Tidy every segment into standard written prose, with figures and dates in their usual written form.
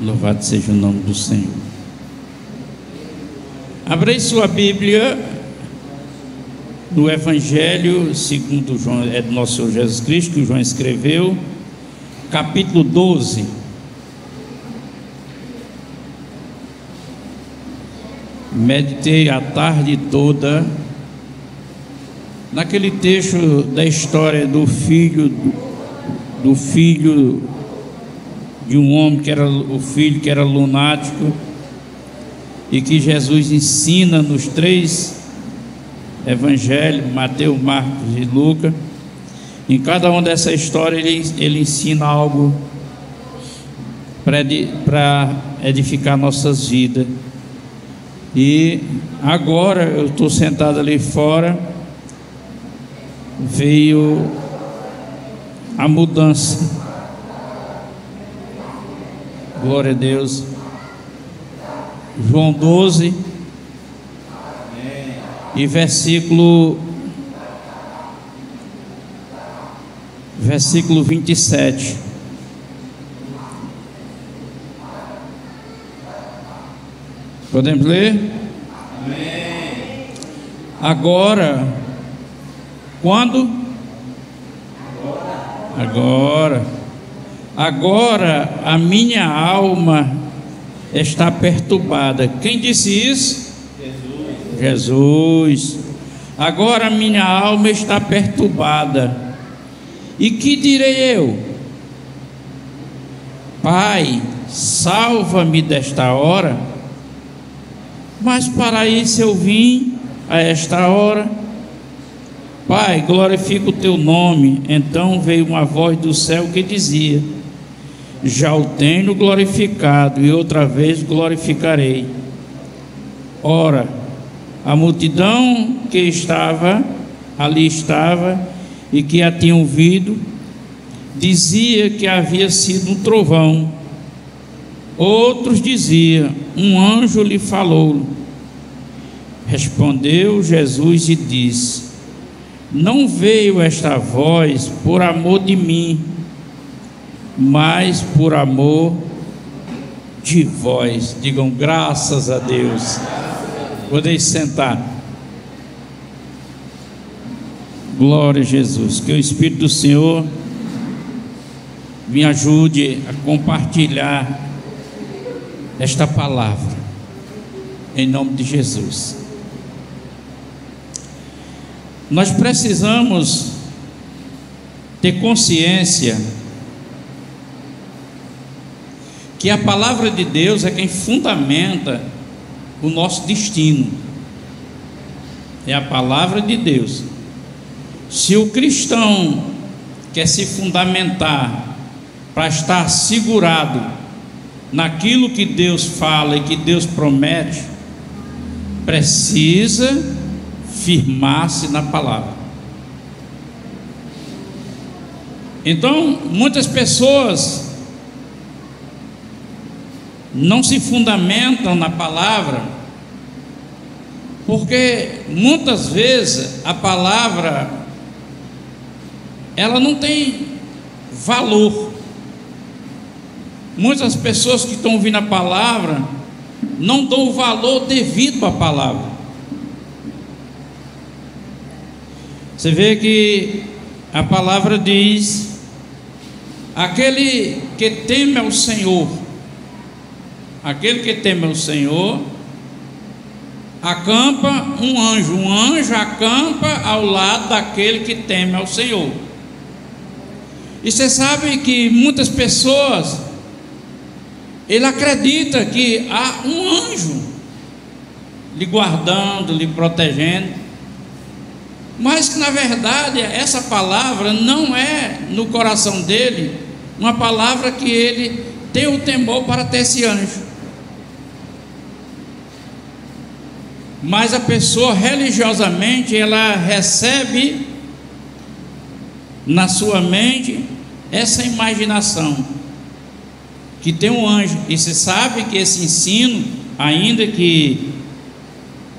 Louvado seja o nome do Senhor. Abra sua Bíblia no Evangelho segundo João, é do nosso Senhor Jesus Cristo, que João escreveu, capítulo 12. Meditei a tarde toda naquele texto da história do filho de um homem que era o filho que era lunático, e que Jesus ensina nos 3 evangelhos, Mateus, Marcos e Lucas. Em cada uma dessa história ele ensina algo para edificar nossas vidas. E agora eu estou sentado ali fora, veio a mudança. Glória a Deus. João 12 e versículo 27. Podemos ler? Amém. Agora, quando? Agora a minha alma está perturbada. Quem disse isso? Jesus. Agora a minha alma está perturbada. E que direi eu? Pai, salva-me desta hora. Mas para isso eu vim a esta hora. Pai, glorifica o teu nome. Então veio uma voz do céu que dizia: já o tenho glorificado, e outra vez glorificarei. Ora, a multidão que ali estava e que a tinha ouvido, dizia que havia sido um trovão. Outros diziam: um anjo lhe falou. Respondeu Jesus e disse: não veio esta voz por amor de mim, mas por amor de vós. Digam graças a Deus. Podeis sentar. Glória a Jesus. Que o Espírito do Senhor me ajude a compartilhar esta palavra, em nome de Jesus. Nós precisamos ter consciência que a palavra de Deus é quem fundamenta o nosso destino. É a palavra de Deus. Se o cristão quer se fundamentar para estar segurado naquilo que Deus fala e que Deus promete, precisa firmar-se na palavra. Então, muitas pessoas não se fundamentam na palavra, porque muitas vezes a palavra ela não tem valor. Muitas pessoas que estão ouvindo a palavra não dão o valor devido à palavra. Você vê que a palavra diz: aquele que teme ao Senhor, aquele que teme ao Senhor, acampa um anjo acampa ao lado daquele que teme ao Senhor. E você sabe que muitas pessoas, ele acredita que há um anjo lhe guardando, lhe protegendo, mas que na verdade essa palavra não é no coração dele uma palavra que ele tem o temor para ter esse anjo. Mas a pessoa religiosamente ela recebe na sua mente essa imaginação que tem um anjo, e se sabe que esse ensino, ainda que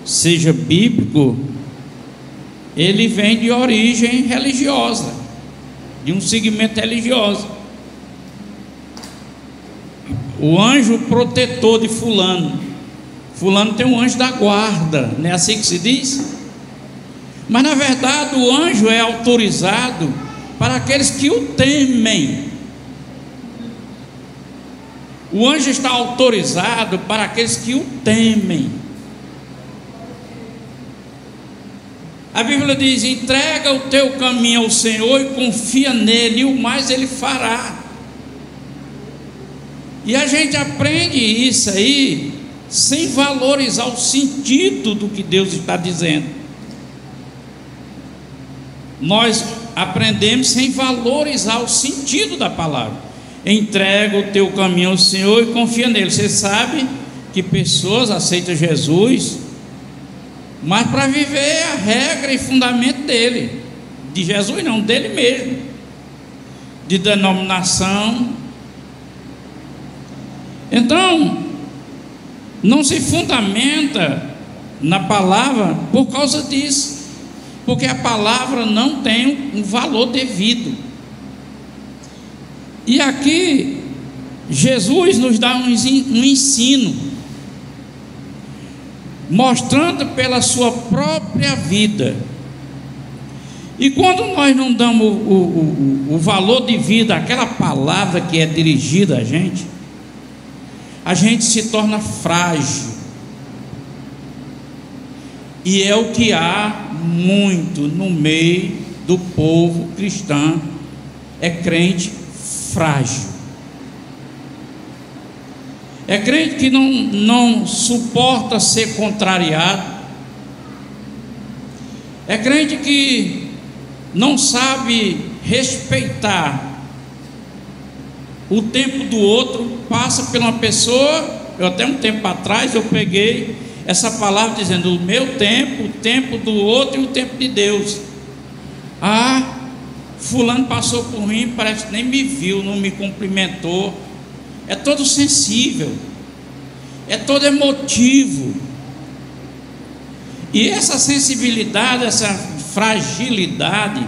seja bíblico, ele vem de origem religiosa, de um segmento religioso. o anjo protetor de fulano. Fulano tem um anjo da guarda, não é assim que se diz? Mas na verdade o anjo é autorizado para aqueles que o temem. O anjo está autorizado para aqueles que o temem. A Bíblia diz: entrega o teu caminho ao Senhor e confia nele, e o mais ele fará. E a gente aprende isso aí sem valorizar o sentido do que Deus está dizendo. Nós aprendemos sem valorizar o sentido da palavra. Entrega o teu caminho ao Senhor e confia nele. Você sabe que pessoas aceitam Jesus, mas para viver a regra e fundamento dele, de Jesus não, dele mesmo, de denominação. Então não se fundamenta na palavra por causa disso, porque a palavra não tem um valor devido. E aqui Jesus nos dá um ensino, mostrando pela sua própria vida. E quando nós não damos o valor devido àquela palavra que é dirigida a gente se torna frágil. E é o que há muito no meio do povo cristão, é crente frágil, é crente que não suporta ser contrariado, é crente que não sabe respeitar o tempo do outro. Passa por uma pessoa, eu até um tempo atrás eu peguei essa palavra dizendo: o meu tempo, o tempo do outro e o tempo de Deus. Fulano passou por mim, parece que nem me viu, não me cumprimentou. É todo sensível, é todo emotivo. E essa sensibilidade, essa fragilidade,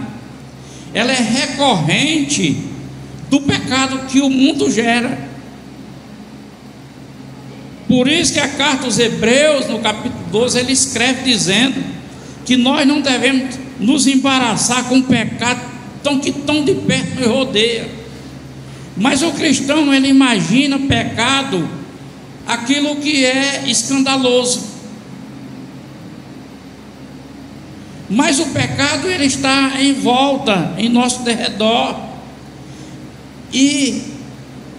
ela é recorrente do pecado que o mundo gera. Por isso que a carta aos Hebreus, no capítulo 12, ele escreve dizendo que nós não devemos nos embaraçar com o pecado que tão de perto nos rodeia. Mas o cristão, ele imagina pecado, aquilo que é escandaloso. Mas o pecado, ele está em volta, em nosso derredor, e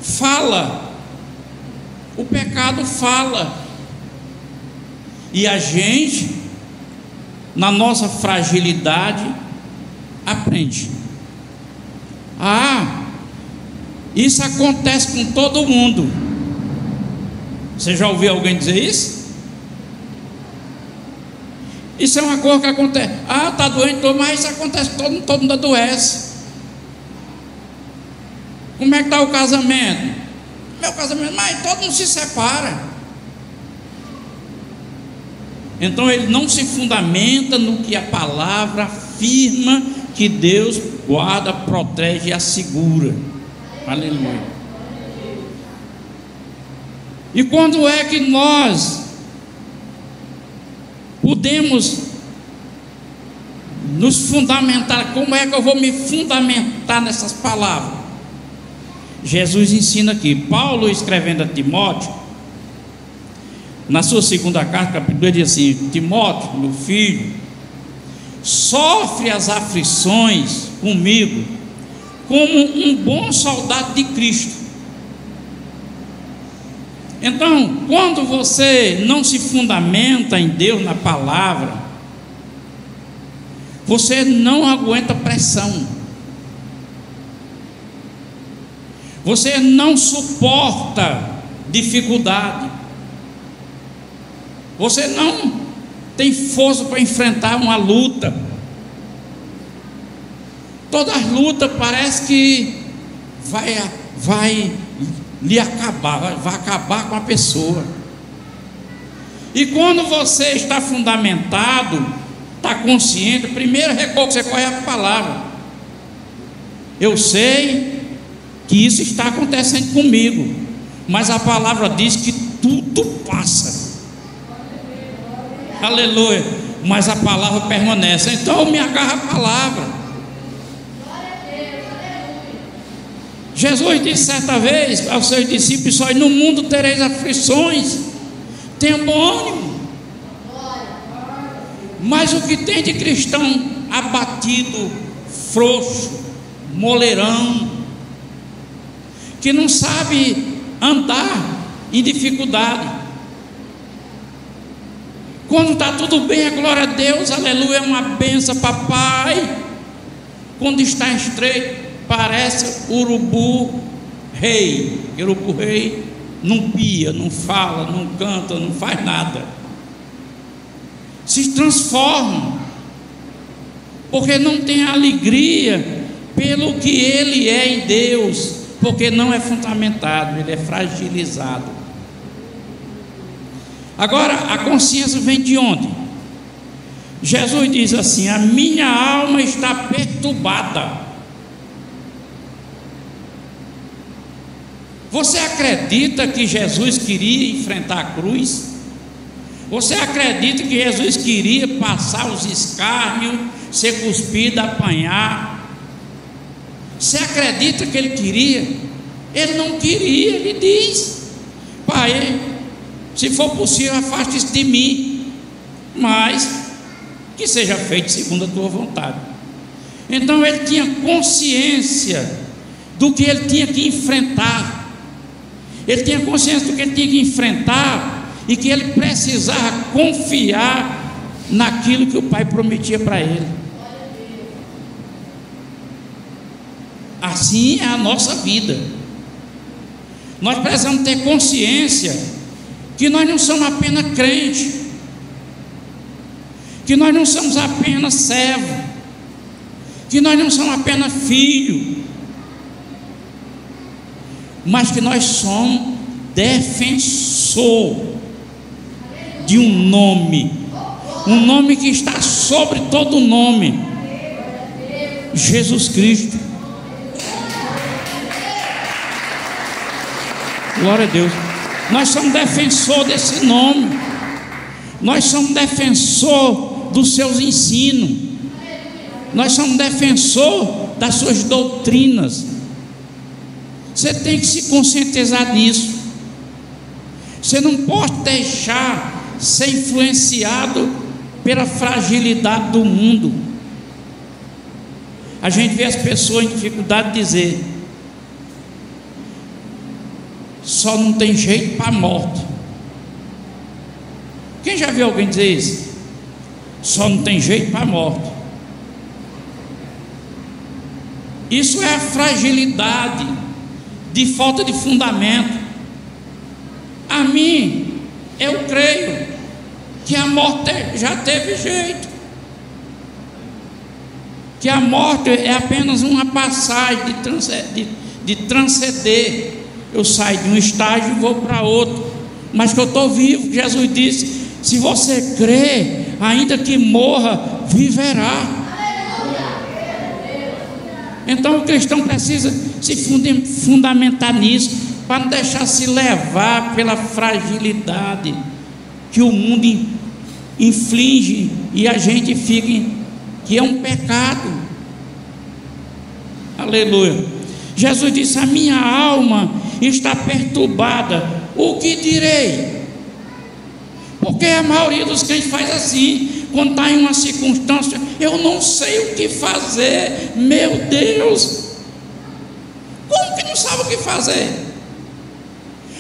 fala. O pecado fala, e a gente, na nossa fragilidade, aprende. Isso acontece com todo mundo. Você já ouviu alguém dizer isso? Isso é uma coisa que acontece. Está doente, mas isso acontece, todo mundo adoece. Como é que está o casamento? Meu casamento, mas todo mundo se separa. Então ele não se fundamenta no que a palavra afirma, que Deus guarda, protege e assegura. Aleluia. E quando é que nós podemos nos fundamentar? Como é que eu vou me fundamentar nessas palavras? Jesus ensina aqui. Paulo, escrevendo a Timóteo, na sua segunda carta, capítulo 2, diz assim: Timóteo, meu filho, sofre as aflições comigo como um bom soldado de Cristo. Então, quando você não se fundamenta em Deus, na palavra, você não aguenta pressão, você não suporta dificuldade, você não tem força para enfrentar uma luta. Toda luta parece que vai lhe acabar, vai acabar com a pessoa. E quando você está fundamentado, está consciente, o primeiro recurso que você corre é a palavra. Eu sei que isso está acontecendo comigo, mas a palavra diz que tudo passa. Aleluia. Mas a palavra permanece. Então eu me agarro à palavra. Jesus disse certa vez aos seus discípulos: só no mundo tereis aflições, tenha bom ânimo. Mas o que tem de cristão abatido, frouxo, moleirão, que não sabe andar em dificuldade. Quando está tudo bem, a glória a Deus, aleluia, é uma benção, papai. Quando está estreito, parece urubu rei. Urubu rei não pia, não fala, não canta, não faz nada. Se transforma, porque não tem alegria pelo que ele é em Deus, porque não é fundamentado, ele é fragilizado. Agora, a consciência vem de onde? Jesus diz assim: a minha alma está perturbada. Você acredita que Jesus queria enfrentar a cruz? Você acredita que Jesus queria passar os escárnios, ser cuspido, apanhar? Você acredita que ele queria? Ele não queria. Ele diz: Pai, se for possível, afaste-se de mim, mas que seja feito segundo a tua vontade. Então ele tinha consciência do que ele tinha que enfrentar. Ele tinha consciência do que ele tinha que enfrentar e que ele precisava confiar naquilo que o Pai prometia para ele. Assim é a nossa vida. Nós precisamos ter consciência que nós não somos apenas crentes, que nós não somos apenas servos, que nós não somos apenas filhos, mas que nós somos defensor de um nome que está sobre todo nome: Jesus Cristo. Glória a Deus. Nós somos defensor desse nome. Nós somos defensor dos seus ensinos. Nós somos defensor das suas doutrinas. Você tem que se conscientizar nisso. Você não pode deixar ser influenciado pela fragilidade do mundo. A gente vê as pessoas em dificuldade de dizer: só não tem jeito para a morte. Quem já viu alguém dizer isso? Só não tem jeito para a morte. Isso é a fragilidade de falta de fundamento. A mim, eu creio que a morte já teve jeito, que a morte é apenas uma passagem de transcender. Eu saio de um estágio e vou para outro, mas que eu estou vivo. Jesus disse: se você crê, ainda que morra, viverá. Então o cristão precisa se fundamentar nisso, para não deixar se levar pela fragilidade que o mundo inflige e a gente fica, que é um pecado. Aleluia. Jesus disse: a minha alma está perturbada, o que direi? Porque a maioria dos crentes faz assim, quando está em uma circunstância: eu não sei o que fazer. Meu Deus, como que não sabe o que fazer?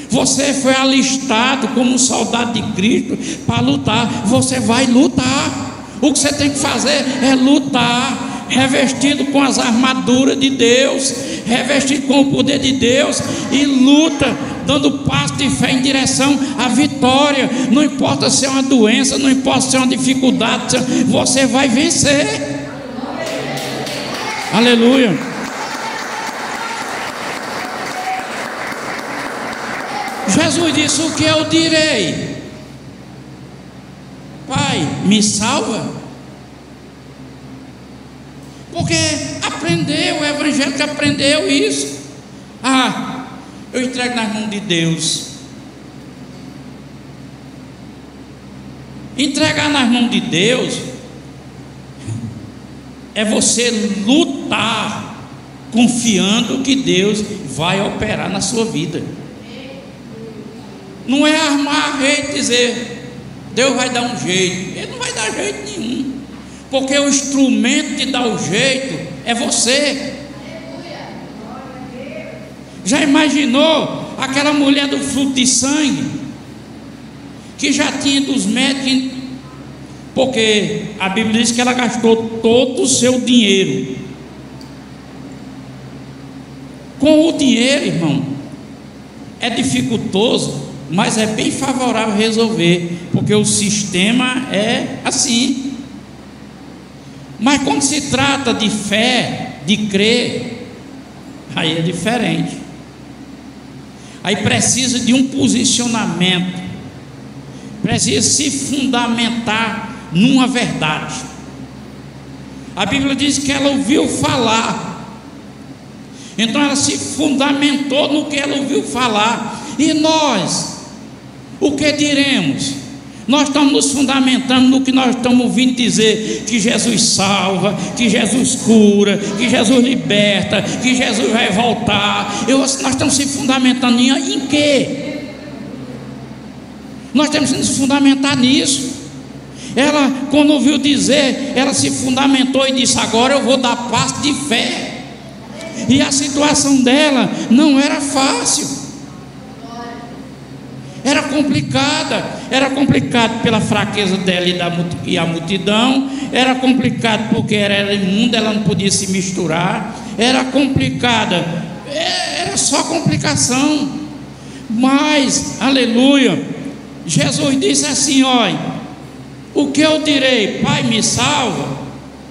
Você foi alistado como um soldado de Cristo para lutar. Você vai lutar. O que você tem que fazer é lutar, revestido com as armaduras de Deus, revestido com o poder de Deus, e luta, dando passo de fé em direção à vitória. Não importa se é uma doença, não importa se é uma dificuldade, você vai vencer. Aleluia. Jesus disse: o que eu direi? Pai, me salva. Porque aprendeu, o evangélico aprendeu isso. eu entrego nas mãos de Deus. Entregar nas mãos de Deus é você lutar confiando que Deus vai operar na sua vida. Não é armar a rede e dizer Deus vai dar um jeito. Ele não vai dar jeito nenhum, porque o instrumento de dar o jeito é você. Já imaginou aquela mulher do fluxo de sangue, que já tinha dos médicos, porque a Bíblia diz que ela gastou todo o seu dinheiro. Com o dinheiro, irmão, é dificultoso, mas é bem favorável resolver, porque o sistema é assim. Mas quando se trata de fé, de crer, aí é diferente. Aí precisa de um posicionamento, precisa se fundamentar numa verdade. A Bíblia diz que ela ouviu falar, então ela se fundamentou no que ela ouviu falar. E nós, o que diremos? Nós estamos nos fundamentando no que nós estamos ouvindo dizer, que Jesus salva, que Jesus cura, que Jesus liberta, que Jesus vai voltar. Nós estamos se fundamentando em quê? Nós temos que nos fundamentar nisso. Ela, quando ouviu dizer, ela se fundamentou e disse: agora eu vou dar passo de fé. E a situação dela não era fácil, era complicado pela fraqueza dela e a multidão, era complicado porque era imunda, ela não podia se misturar, era complicada, era só complicação. Mas, aleluia, Jesus disse assim: olha, o que eu direi? Pai, me salva.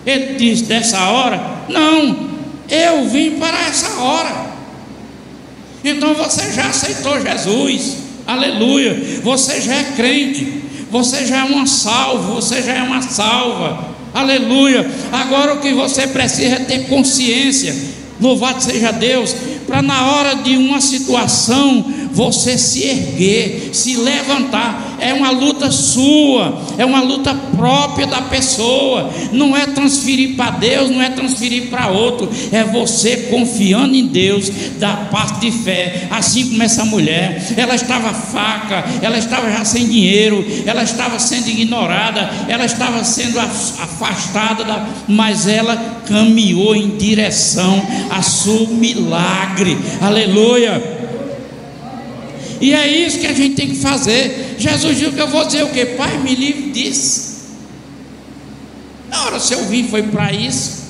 Ele disse: dessa hora? Não, eu vim para essa hora. Então você já aceitou Jesus, aleluia, você já é crente, você já é uma salva, você já é uma salva, aleluia. Agora o que você precisa é ter consciência, louvado seja Deus, para na hora de uma situação você se erguer, se levantar. É uma luta sua, é uma luta própria da pessoa, não é transferir para Deus, não é transferir para outro, é você confiando em Deus, da parte de fé. Assim como essa mulher, ela estava fraca, ela estava já sem dinheiro, ela estava sendo ignorada, ela estava sendo afastada, mas ela caminhou em direção a seu milagre, aleluia. E é isso que a gente tem que fazer. Jesus disse que eu vou dizer o que? Pai, me livre disso. Na hora se eu vim foi para isso,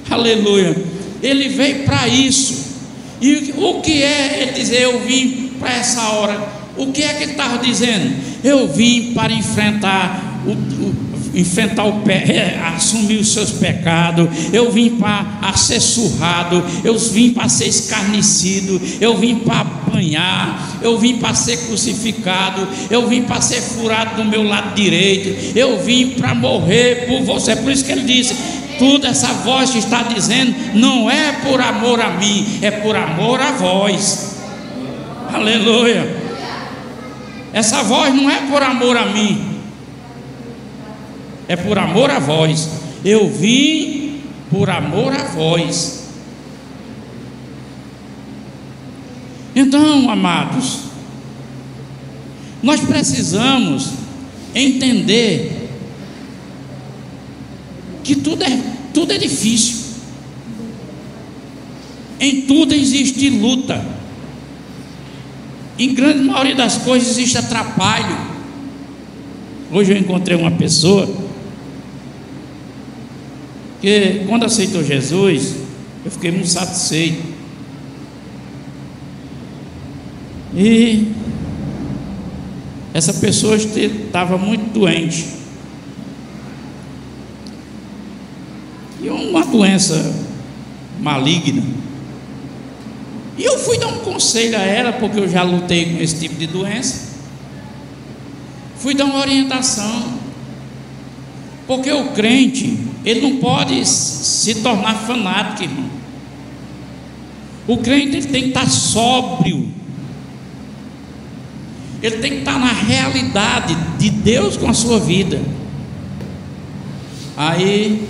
aleluia. Ele veio para isso. E o que é ele dizer eu vim para essa hora? O que é que ele estava dizendo? Eu vim para enfrentar assumir os seus pecados. Eu vim para ser surrado, eu vim para ser escarnecido, eu vim para apanhar, eu vim para ser crucificado, eu vim para ser furado do meu lado direito, eu vim para morrer por você. Por isso que ele disse: tudo essa voz que está dizendo não é por amor a mim, é por amor a vós, aleluia. Essa voz não é por amor a mim, é por amor a vós. Eu vim por amor a vós. Então, amados, nós precisamos entender que tudo é difícil. Em tudo existe luta. Em grande maioria das coisas existe atrapalho. Hoje eu encontrei uma pessoa que, quando aceitou Jesus, eu fiquei muito satisfeito. E essa pessoa estava muito doente, e uma doença maligna. E eu fui dar um conselho a ela, porque eu já lutei com esse tipo de doença. Fui dar uma orientação, porque o crente, ele não pode se tornar fanático, irmão. O crente ele tem que estar sóbrio, ele tem que estar na realidade de Deus com a sua vida. Aí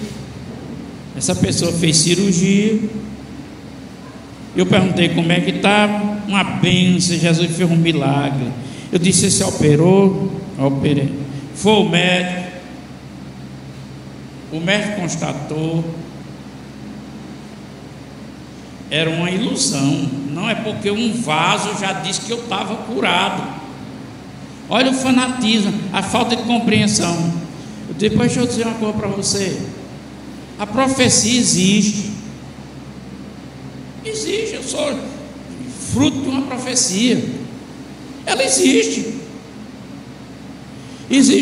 essa pessoa fez cirurgia, eu perguntei como é que estava. Uma bênção, Jesus fez um milagre. Eu disse: você operou? Eu operei. Foi o médico constatou, era uma ilusão, não é porque um vaso já disse que eu estava curado. Olha o fanatismo, a falta de compreensão. Depois deixa eu dizer uma coisa para você: a profecia existe, eu sou fruto de uma profecia, ela existe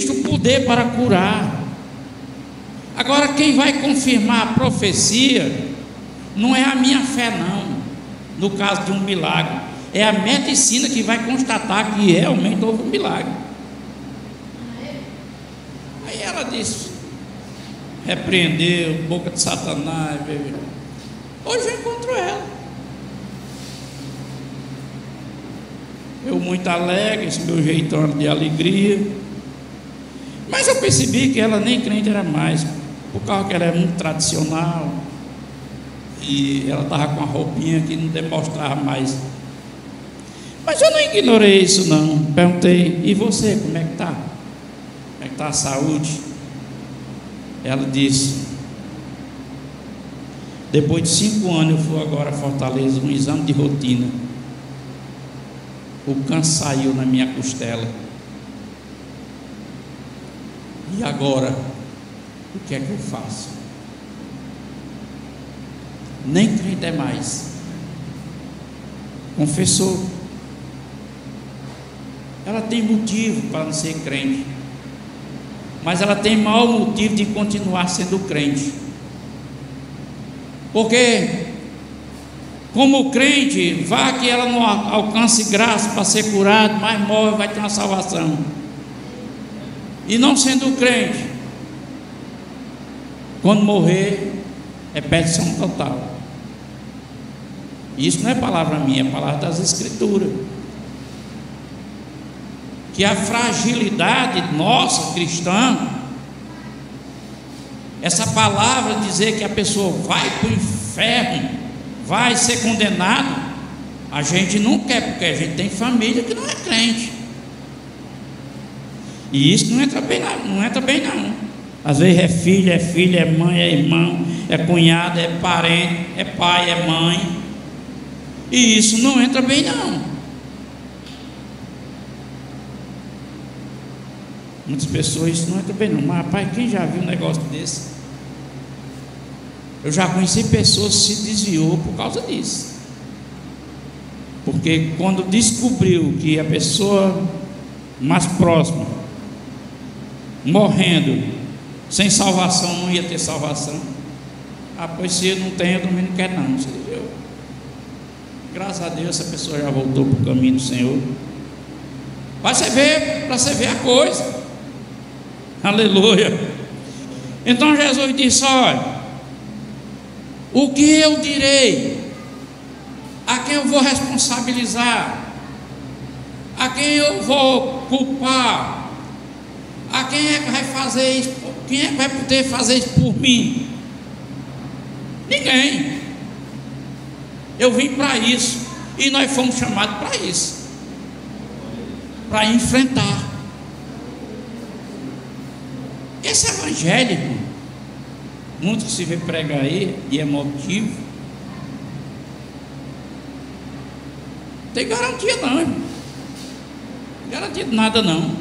o poder para curar. Agora, quem vai confirmar a profecia não é a minha fé, não, no caso de um milagre, é a medicina que vai constatar que realmente houve um milagre. Aí ela disse, repreendeu, boca de Satanás. Hoje eu encontro ela, eu muito alegre, esse meu jeitão de alegria, mas eu percebi que ela nem crente era mais, por causa que ela é muito tradicional, e ela estava com a roupinha que não demonstrava mais. Mas eu não ignorei isso, não. Perguntei: e você, como é que está? Como é que está a saúde? Ela disse: depois de 5 anos eu fui agora a Fortaleza, um exame de rotina, o câncer saiu na minha costela, e agora o que é que eu faço? Nem crente é mais. Confessou. Ela tem motivo para não ser crente, mas ela tem maior motivo de continuar sendo crente, porque como crente, vá que ela não alcance graça para ser curada, mas morre, vai ter uma salvação. E não sendo crente, quando morrer, é perdição total. Isso não é palavra minha, é palavra das Escrituras. Que a fragilidade nossa cristã, essa palavra dizer que a pessoa vai para o inferno, vai ser condenado, a gente não quer, porque a gente tem família que não é crente, e isso não entra bem, não. Às vezes é filho, é mãe, é irmão, é cunhado, é parente, é pai, é mãe, e isso não entra bem, não. Muitas pessoas, isso não entra bem, não. Mas rapaz, quem já viu um negócio desse? Eu já conheci pessoas que se desviou por causa disso, porque quando descobriu que a pessoa mais próxima morrendo sem salvação, não ia ter salvação. Pois se não tem, eu também não quero, não. Você viu? Graças a Deus essa pessoa já voltou para o caminho do Senhor. Para você ver a coisa. Aleluia. Então Jesus disse: olha, o que eu direi? A quem eu vou responsabilizar? A quem eu vou culpar? A quem é que vai fazer isso? Quem é que vai poder fazer isso por mim? Ninguém. Eu vim para isso, e nós fomos chamados para isso, para enfrentar. Esse evangelho, irmão, muito que se vê pregar aí, e é motivo, não tem garantia não, irmão. Não tem garantia de nada não.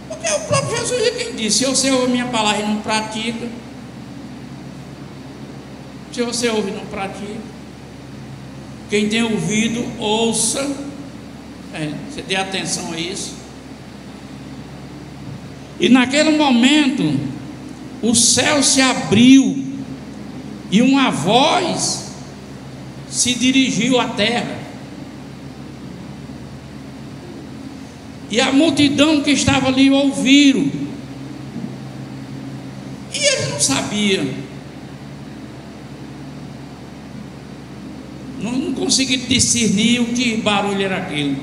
Porque o próprio Jesus é quem disse: se você ouve a minha palavra e não pratica, se você ouve e não pratica, quem tem ouvido, ouça. Você dê atenção a isso. E naquele momento o céu se abriu e uma voz se dirigiu à terra, e a multidão que estava ali ouviram, e eles não sabiam conseguiram discernir o que barulho era aquele.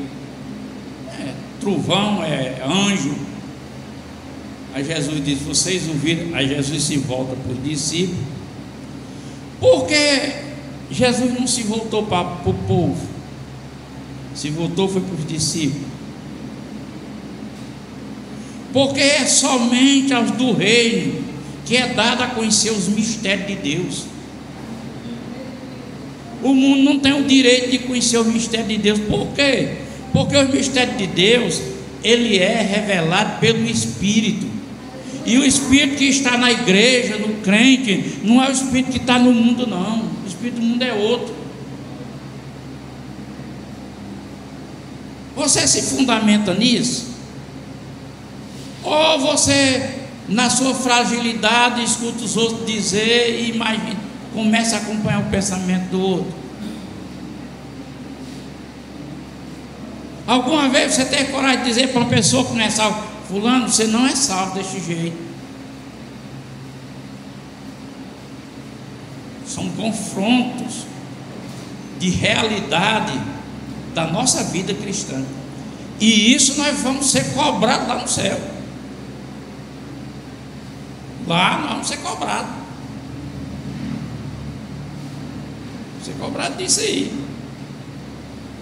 Trovão, anjo. Aí Jesus diz: vocês ouviram? Aí Jesus se volta para os discípulos. Porque Jesus não se voltou para o povo, se voltou foi para os discípulos. Porque é somente aos do reino que é dado a conhecer os mistérios de Deus. O mundo não tem o direito de conhecer o mistério de Deus. Por quê? Porque o mistério de Deus, ele é revelado pelo Espírito. E o Espírito que está na igreja, no crente, não é o Espírito que está no mundo, não. O Espírito do mundo é outro. Você se fundamenta nisso? Ou você, na sua fragilidade, escuta os outros dizer e imagina, começa a acompanhar o pensamento do outro? Alguma vez você tem coragem de dizer para uma pessoa que não é salvo: fulano, você não é salvo desse jeito? São confrontos de realidade da nossa vida cristã, e isso nós vamos ser cobrados lá no céu. Lá nós vamos ser cobrados. Ser cobrado disso aí.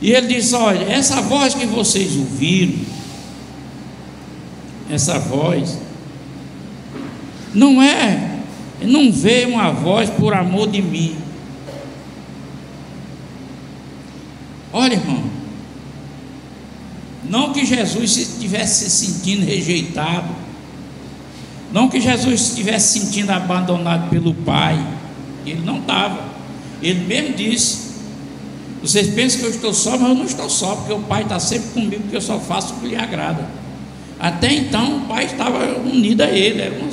E ele disse: olha, essa voz que vocês ouviram, essa voz não veio uma voz por amor de mim. Olha, irmão, não que Jesus estivesse se sentindo rejeitado, não que Jesus estivesse se sentindo abandonado pelo Pai. Ele não estava. Ele mesmo disse: vocês pensam que eu estou só, mas eu não estou só, porque o Pai está sempre comigo, porque eu só faço o que lhe agrada. Até então o Pai estava unido a ele, era um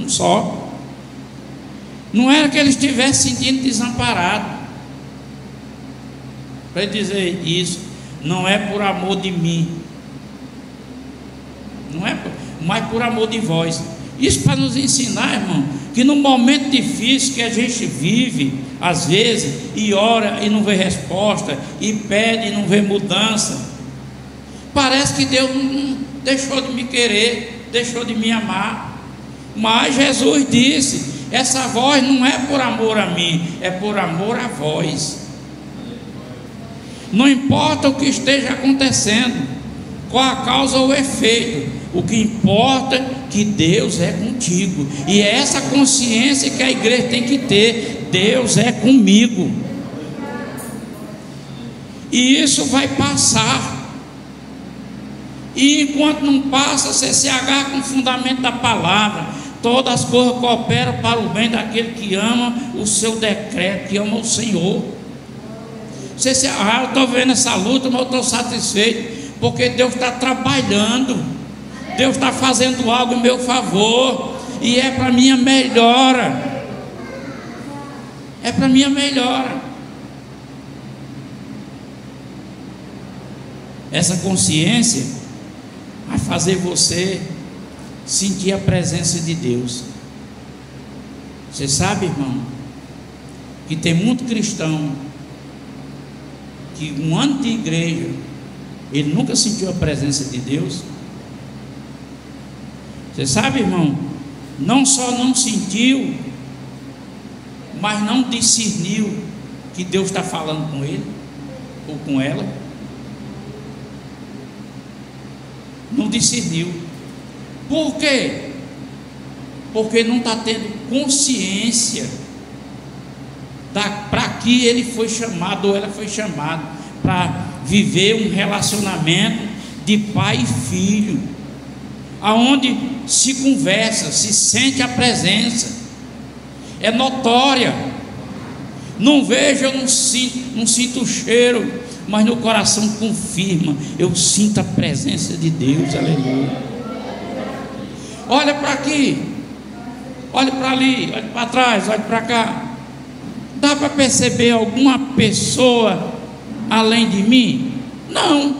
só. Não era que ele estivesse se sentindo desamparado. Para dizer isso, não é por amor de mim, não é, mas por amor de vós. Isso para nos ensinar, irmão, que no momento difícil que a gente vive, às vezes, e ora e não vê resposta, e pede e não vê mudança, parece que Deus não deixou de me querer, deixou de me amar. Mas Jesus disse: essa voz não é por amor a mim, é por amor a vós. Não importa o que esteja acontecendo, qual a causa ou o efeito, o que importa é que Deus é contigo. E é essa consciência que a igreja tem que ter: Deus é comigo. E isso vai passar. E enquanto não passa, você se agarra com o fundamento da palavra. Todas as coisas cooperam para o bem daquele que ama o seu decreto, que ama o Senhor. Você se eu estou vendo essa luta, mas eu estou satisfeito, porque Deus está trabalhando, Deus está fazendo algo em meu favor, e é para minha melhora. É para minha melhora. Essa consciência vai fazer você sentir a presença de Deus. Você sabe, irmão, que tem muito cristão que um ano de igreja ele nunca sentiu a presença de Deus. Você sabe, irmão, não só não sentiu, mas não discerniu que Deus está falando com ele ou com ela. Não discerniu. Por quê? Porque não está tendo consciência para que ele foi chamado ou ela foi chamada, para viver um relacionamento de pai e filho, aonde se conversa, se sente a presença, é notória. Não vejo, eu não sinto o cheiro, mas no coração confirma: eu sinto a presença de Deus. Aleluia. Olha para aqui, olha para ali, olha para trás, olha para cá. Dá para perceber alguma pessoa além de mim? Não,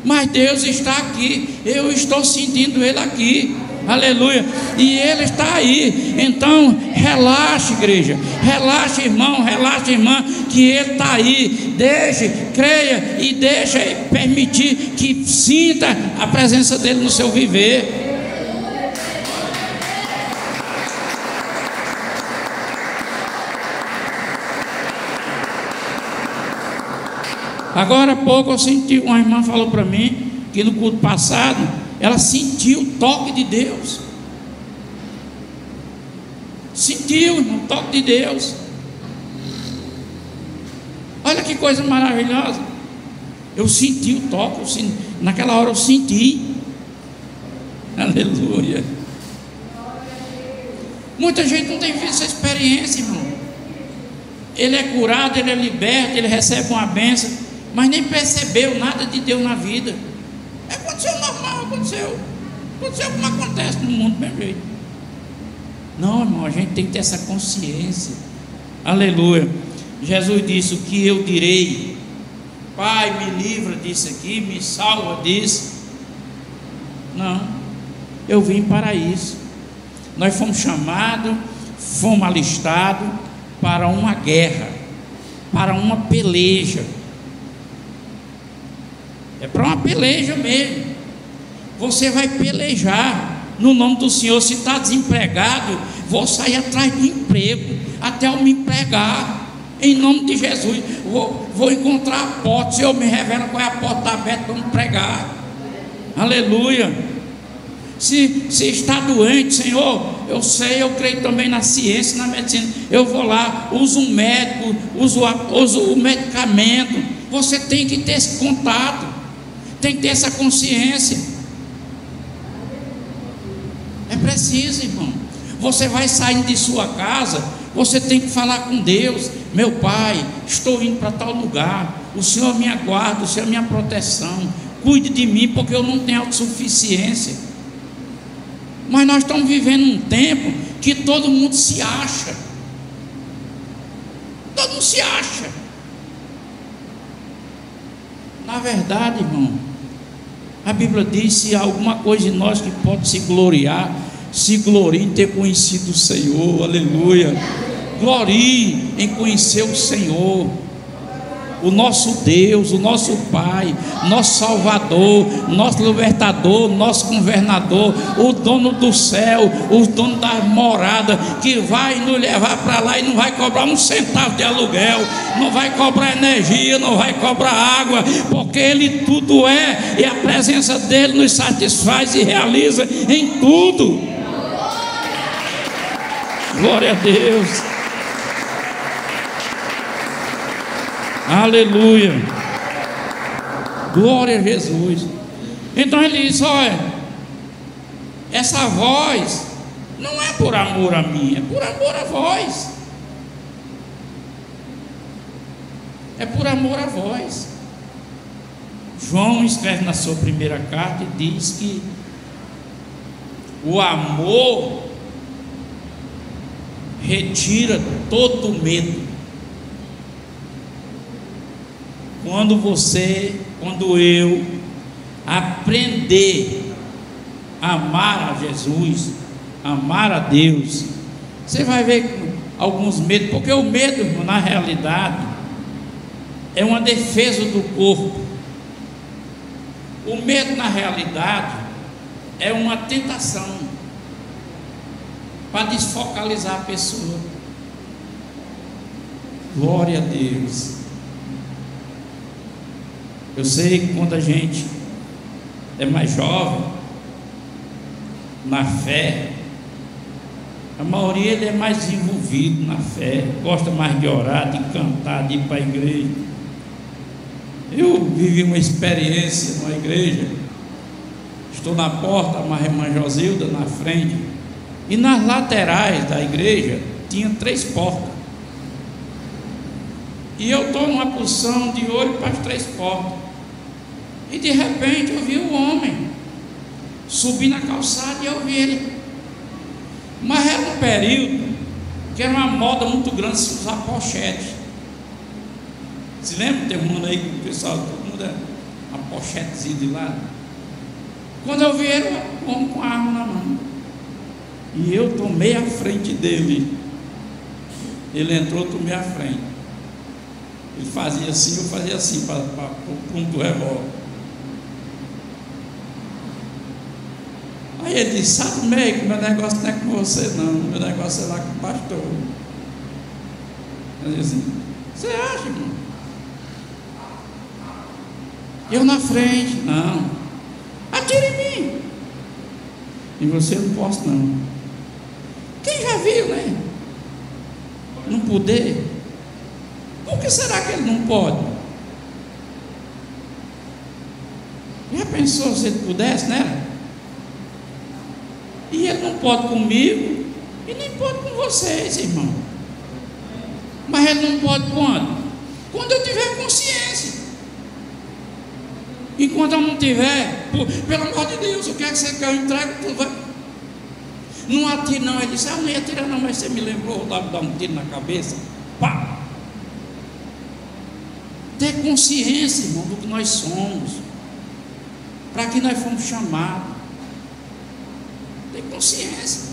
mas Deus está aqui, eu estou sentindo Ele aqui. Aleluia. E Ele está aí. Então relaxe, igreja, relaxe, irmão, relaxe, irmã, que Ele está aí. Deixe, creia e deixe permitir que sinta a presença dEle no seu viver. Agora há pouco eu senti, uma irmã falou para mim que no culto passado ela sentiu o toque de Deus. Sentiu, irmão, o toque de Deus. Olha que coisa maravilhosa. Eu senti o toque, naquela hora eu senti. Aleluia. Muita gente não tem visto essa experiência, irmão. Ele é curado, ele é liberto, ele recebe uma bênção, mas nem percebeu nada de Deus na vida. Aconteceu normal, aconteceu como acontece no mundo do mesmo jeito. Não, irmão, a gente tem que ter essa consciência. Aleluia. Jesus disse: o que eu direi? Pai, me livra disso aqui, me salva disso. Não, eu vim para isso. Nós fomos chamados, fomos alistados para uma guerra, para uma peleja. É para uma peleja mesmo. Você vai pelejar no nome do Senhor. Se está desempregado, vou sair atrás do emprego até eu me empregar, em nome de Jesus. Vou encontrar a porta. O Senhor me revela qual é a porta, está aberta para me pregar. Aleluia. Se está doente, Senhor, eu sei, eu creio também na ciência, na medicina. Eu vou lá, uso um médico, uso o medicamento. Você tem que ter esse contato, tem que ter essa consciência. É preciso, irmão. Você vai saindo de sua casa, você tem que falar com Deus: meu Pai, estou indo para tal lugar, o Senhor me aguarda, o Senhor é minha proteção, cuide de mim, porque eu não tenho autossuficiência. Mas nós estamos vivendo um tempo que todo mundo se acha. Todo mundo se acha. Na verdade, irmão, a Bíblia diz: se há alguma coisa em nós que pode se gloriar, se glorie em ter conhecido o Senhor. Aleluia. Glorie em conhecer o Senhor, o nosso Deus, o nosso Pai, nosso Salvador, nosso Libertador, nosso Governador, o dono do céu, o dono da morada, que vai nos levar para lá e não vai cobrar um centavo de aluguel, não vai cobrar energia, não vai cobrar água, porque Ele tudo é, e a presença dEle nos satisfaz e realiza em tudo. Glória a Deus. Aleluia. Glória a Jesus. Então ele diz: olha, essa voz não é por amor a mim, é por amor a vós. É por amor a vós. João escreve na sua primeira carta e diz que o amor retira todo o medo. Quando eu aprender a amar a Jesus, amar a Deus, você vai ver alguns medos, porque o medo, na realidade, é uma defesa do corpo. O medo, na realidade, é uma tentação para desfocalizar a pessoa. Glória a Deus. Eu sei que quando a gente é mais jovem, na fé, a maioria ele é mais envolvido na fé, gosta mais de orar, de cantar, de ir para a igreja. Eu vivi uma experiência numa igreja. Estou na porta, uma irmã Josilda na frente, e nas laterais da igreja tinha 3 portas. E eu estou numa posição de olho para as 3 portas. E de repente eu vi o homem subir na calçada e eu vi ele. Mas era um período que era uma moda muito grande se usar pochete. Se lembra? Tem um ano aí que o pessoal, todo mundo é uma pochetezinha de lado. Quando eu vi ele, o homem com a arma na mão. E eu tomei a frente dele. Ele entrou, tomei a frente. Ele fazia assim, eu fazia assim para o ponto do revólver. Aí ele disse: sabe, médico, meu negócio não é com você não, meu negócio é lá com o pastor. Eu disse assim: você acha, irmão? Eu na frente: não, atira em mim. E você: não posso não. Quem já viu, né? Não poder. Por que será que ele não pode? Já pensou se ele pudesse, né? E ele não pode comigo e nem pode com vocês, irmão. Mas ele não pode quando? Quando eu tiver consciência. Enquanto eu não tiver, pelo amor de Deus, o que é que você quer? Eu entrego, tu vai. Não atira não. Ele disse: não ia atirar não, mas você me lembrou, eu dar um tiro na cabeça. Pá! Ter consciência, irmão, do que nós somos, para que nós fomos chamados. Ter consciência.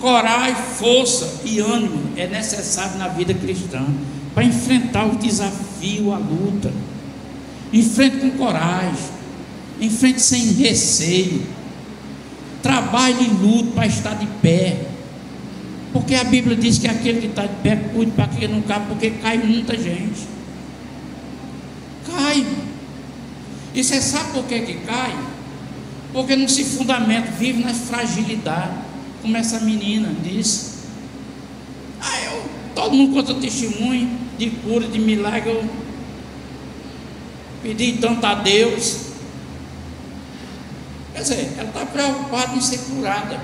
Coragem, força e ânimo é necessário na vida cristã para enfrentar o desafio, a luta. Enfrente com coragem, enfrente sem receio. Trabalhe e lute para estar de pé, porque a Bíblia diz que aquele que está de pé, cuide para que não caia, porque cai muita gente. Cai. E você sabe por que cai? Porque não se fundamenta, vive nas fragilidades, como essa menina disse. Todo mundo conta testemunho de cura, de milagre. Eu pedi tanto a Deus. Quer dizer, ela está preocupada em ser curada,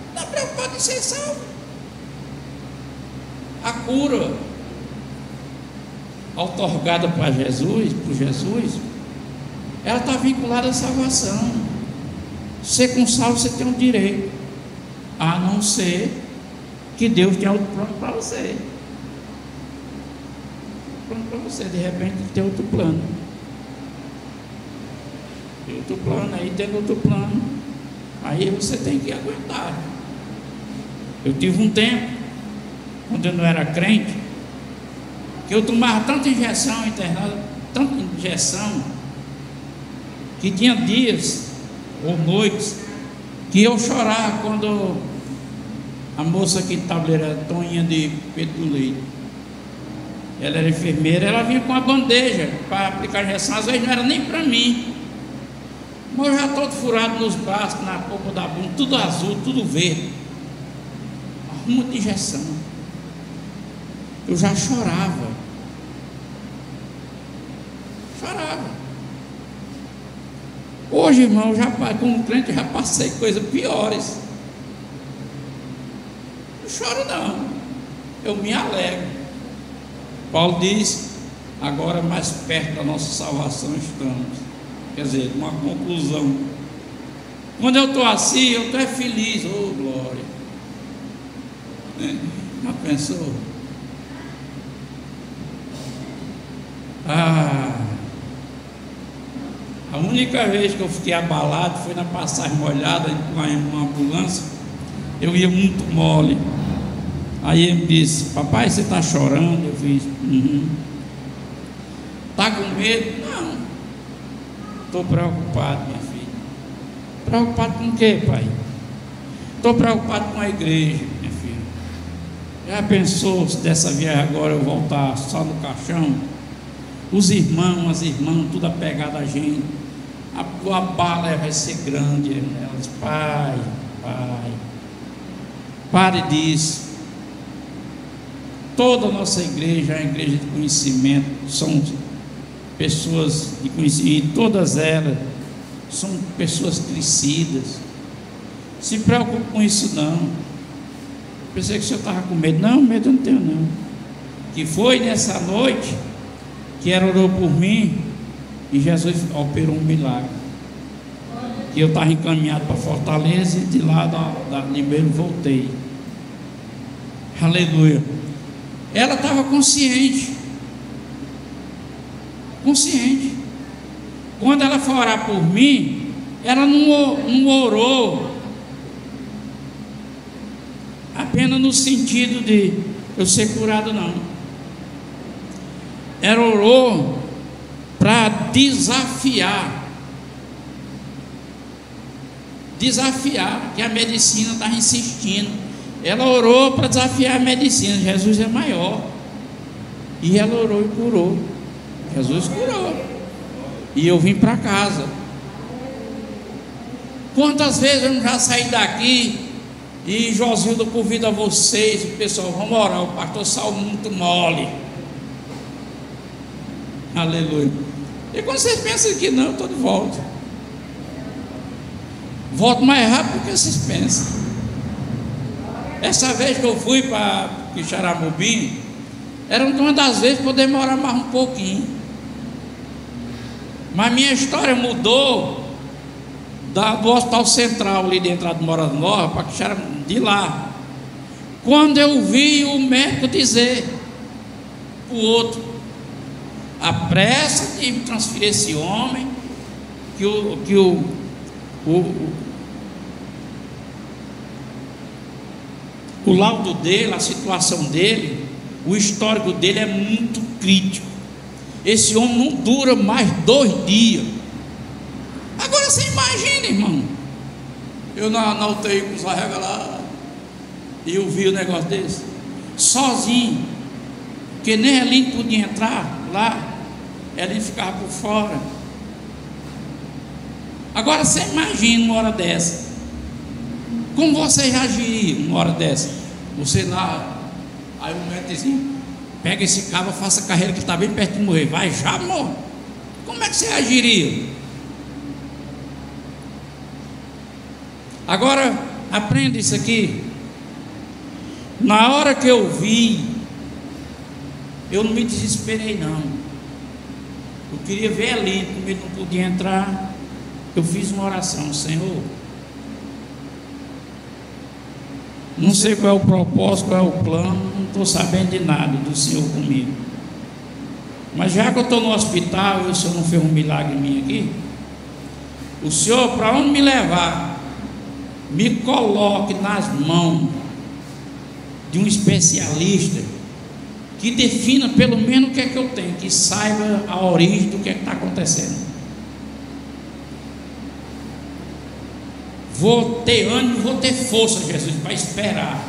está preocupada em ser salva. A cura outorgada por Jesus, ela está vinculada à salvação. Ser com salvo, você tem um direito, a não ser que Deus tenha outro plano para você. Plano para você, de repente tem outro plano. Outro plano, aí tem outro plano, aí você tem que aguentar. Eu tive um tempo, quando eu não era crente, que eu tomava tanta injeção internada, tanta injeção, que tinha dias ou noites que eu chorava quando a moça aqui de Tabuleiro, a Toninha de Pedro do Leite, ela era enfermeira, ela vinha com uma bandeja para aplicar injeção, às vezes não era nem para mim. Mas eu já todo furado nos braços, na polpa da bunda, tudo azul, tudo verde. Arruma de injeção. Eu já chorava. Hoje, irmão, como crente, já passei coisas piores. Não choro não. Eu me alegro. Paulo diz: agora mais perto da nossa salvação estamos. Quer dizer, uma conclusão. Quando eu estou assim, eu estou feliz. Oh, glória. Já pensou? A única vez que eu fiquei abalado foi na passagem molhada com uma ambulância. Eu ia muito mole. Aí ele me disse: papai, você está chorando? Eu fiz: está com medo? Não. Estou preocupado, minha filha. Preocupado com o quê, pai? Estou preocupado com a igreja, minha filha. Já pensou se dessa viagem agora eu voltar só no caixão? Os irmãos, as irmãs, tudo apegado a gente. A bala vai ser grande. Elas: pai, pare disso. Toda a nossa igreja é uma igreja de conhecimento. São pessoas de conhecimento, todas elas são pessoas crescidas. Se preocupe com isso não. Pensei que o senhor estava com medo. Não, medo eu não tenho não. Que foi nessa noite que ela orou por mim e Jesus operou um milagre. E eu estava encaminhado para Fortaleza e de lá da Limeiro voltei. Aleluia. Ela estava consciente. Quando ela foi orar por mim, ela não orou apenas no sentido de eu ser curado, não. Ela orou para desafiar, que a medicina estava insistindo. Ela orou para desafiar a medicina. Jesus é maior. E ela orou e curou. Jesus curou. E eu vim para casa. Quantas vezes eu já saí daqui e Josildo convida vocês, pessoal, vamos orar, o pastor Saulo muito mole. Aleluia. E quando vocês pensam que não, eu estou de volta. Volto mais rápido do que vocês pensam. Essa vez que eu fui para Quixaramubim, era uma das vezes para eu demorar mais um pouquinho. Mas minha história mudou do Hospital Central ali de entrada de Morada Nova para Quixaramubim, de lá. Quando eu vi o médico dizer o outro, apressa de transferir esse homem, que o laudo dele, a situação dele, o histórico dele é muito crítico. Esse homem não dura mais 2 dias. Agora você imagina, irmão, eu na UTI com os arrega lá, e eu vi o negócio desse, sozinho, porque nem Elinho podia entrar lá, Elinho ficava por fora. Agora você imagina uma hora dessa, como você reagiria uma hora dessa? Você lá, aí o médico diz assim, pega esse cabo, faça a carreira que está bem perto de morrer, vai já morre. Como é que você reagiria? Agora aprenda isso aqui. Na hora que eu vi, eu não me desesperei não. Eu queria ver ali, como ele não podia entrar. Eu fiz uma oração, Senhor, não sei qual é o propósito, qual é o plano, não estou sabendo de nada do Senhor comigo. Mas já que eu estou no hospital e o Senhor não fez um milagre em mim aqui, o Senhor, para onde me levar, me coloque nas mãos de um especialista que defina pelo menos o que é que eu tenho, que saiba a origem do que é que está acontecendo. Vou ter ânimo, vou ter força, Jesus, para esperar,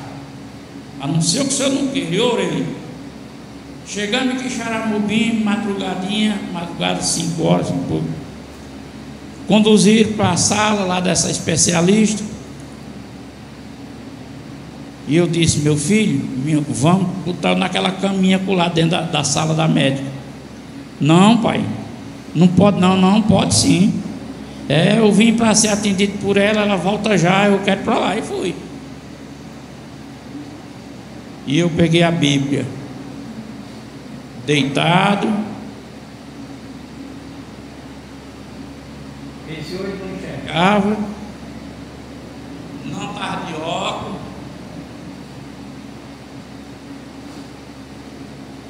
a não ser que o Senhor não queira. Eu orei. Chegando em Quixaramubim, madrugada 5 horas, um pouco, conduziram para a sala lá dessa especialista. E eu disse, meu filho, vamos botar naquela caminha por lá dentro da sala da médica. Não, pai, não pode não. Não pode sim. Eu vim para ser atendido por ela volta já, eu quero para lá. E fui. E eu peguei a Bíblia, deitado. Esse olho não enxergava, não estava de óculos.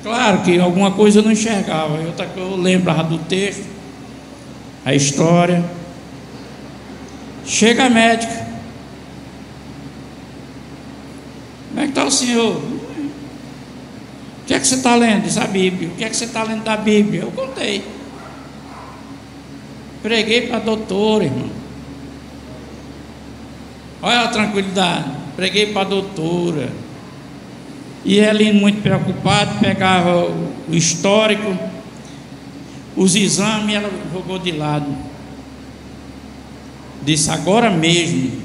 Claro que alguma coisa eu não enxergava, outra que eu lembrava do texto, a história. Chega a médica. Como é que está o senhor? O que é que você está lendo? Diz a Bíblia. O que é que você está lendo da Bíblia? Eu contei. Preguei para a doutora, irmão. Olha a tranquilidade. Preguei para a doutora. E ele, muito preocupado, pegava o histórico, os exames, ela jogou de lado. Disse, agora mesmo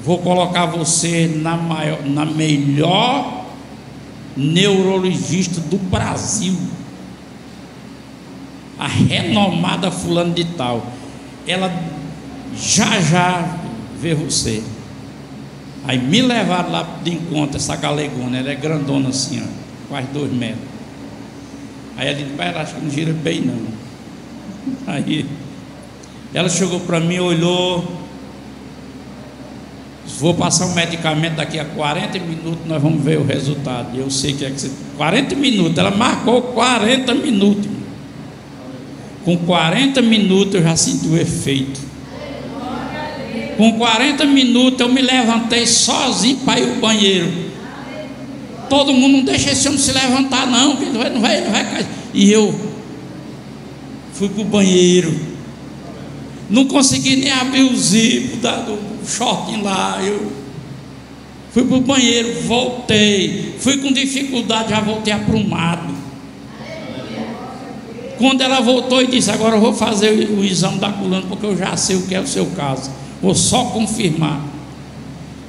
vou colocar você na melhor neurologista do Brasil, a renomada fulano de tal. Ela já vê você. Aí me levaram lá de encontro, essa galegona, ela é grandona assim, ó, quase 2 metros. Aí ela disse, pai, ela acho que não gira bem não. Aí ela chegou para mim, olhou, vou passar um medicamento daqui a 40 minutos, nós vamos ver o resultado. E eu sei que é que você... 40 minutos, ela marcou 40 minutos. Com 40 minutos eu já senti o efeito. Com 40 minutos eu me levantei sozinho para ir ao banheiro. Todo mundo: não deixa esse homem se levantar não, que ele não vai cair. E eu fui para o banheiro. Não consegui nem abrir o zipo do shortinho lá. Eu fui para o banheiro, voltei. Fui com dificuldade, já voltei aprumado. Quando ela voltou e disse: agora eu vou fazer o exame da coluna, porque eu já sei o que é o seu caso. Vou só confirmar.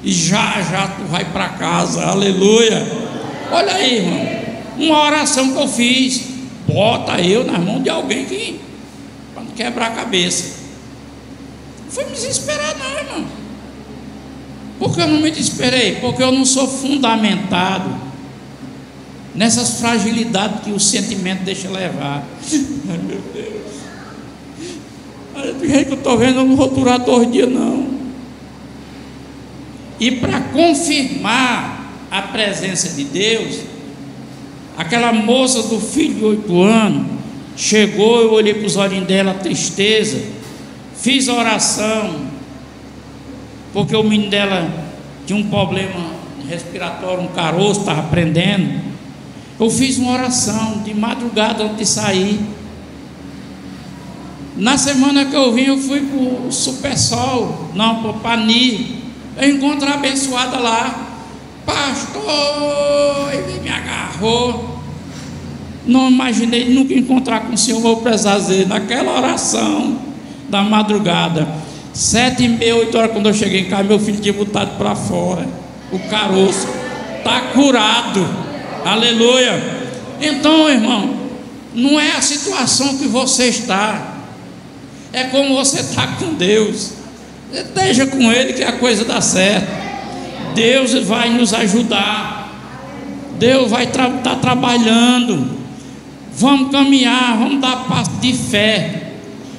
E já tu vai para casa. Aleluia. Olha aí, irmão, uma oração que eu fiz. Bota eu nas mãos de alguém que, para não quebrar a cabeça. Não foi me desesperar não, irmão. Por que eu não me desesperei? Porque eu não sou fundamentado nessas fragilidades que o sentimento deixa levar. Ai, meu Deus. Do jeito que eu estou vendo, eu não vou durar 2 dias não. E para confirmar a presença de Deus, aquela moça do filho de 8 anos chegou, eu olhei para os olhinhos dela, tristeza, fiz a oração, porque o menino dela tinha um problema respiratório, um caroço, estava prendendo. Eu fiz uma oração de madrugada antes de sair. Na semana que eu vim, eu fui para o Supersol, não, para o Pani. Eu encontrei a abençoada lá. Pastor, ele me agarrou. Não imaginei nunca encontrar com o Senhor. Vou precisar dizer, naquela oração da madrugada, 7h30, 8 horas, quando eu cheguei em casa, meu filho tinha botado para fora o caroço. Está curado. Aleluia. Então, irmão, não é a situação que você está, é como você está com Deus. Esteja com Ele que a coisa dá certo. Deus vai nos ajudar. Deus vai estar trabalhando. Vamos caminhar, vamos dar passo de fé.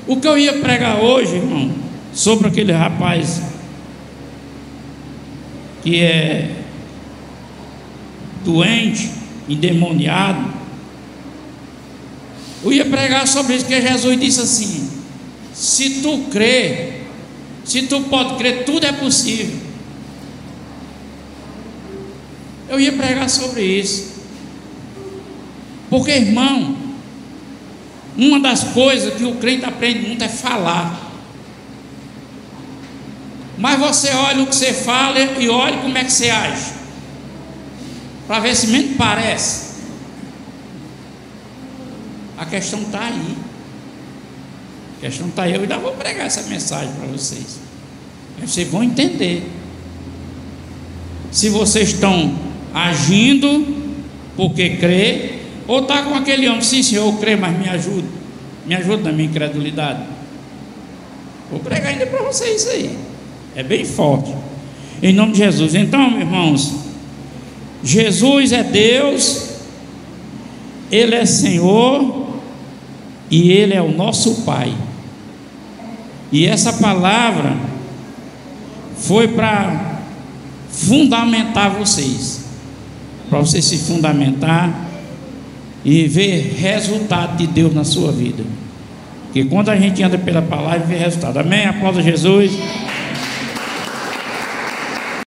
O que eu ia pregar hoje, irmão, sobre aquele rapaz que é doente, endemoniado. Eu ia pregar sobre isso, que Jesus disse assim: se tu crê, se tu pode crer, tudo é possível. Eu ia pregar sobre isso, porque, irmão, uma das coisas que o crente aprende muito é falar. Mas você olha o que você fala e olha como é que você age, para ver se mesmo parece. A questão está aí. A questão está aí. Eu ainda vou pregar essa mensagem para vocês. Vocês vão entender se vocês estão agindo porque crê, ou está com aquele homem: sim, Senhor, eu creio, mas me ajuda na minha incredulidade. Vou pregar ainda para vocês isso aí. É bem forte. Em nome de Jesus. Então, meus irmãos, Jesus é Deus, Ele é Senhor e Ele é o nosso Pai. E essa palavra foi para fundamentar vocês, para você se fundamentar e ver resultado de Deus na sua vida. Porque quando a gente anda pela palavra, vê resultado. Amém? Aplauda Jesus.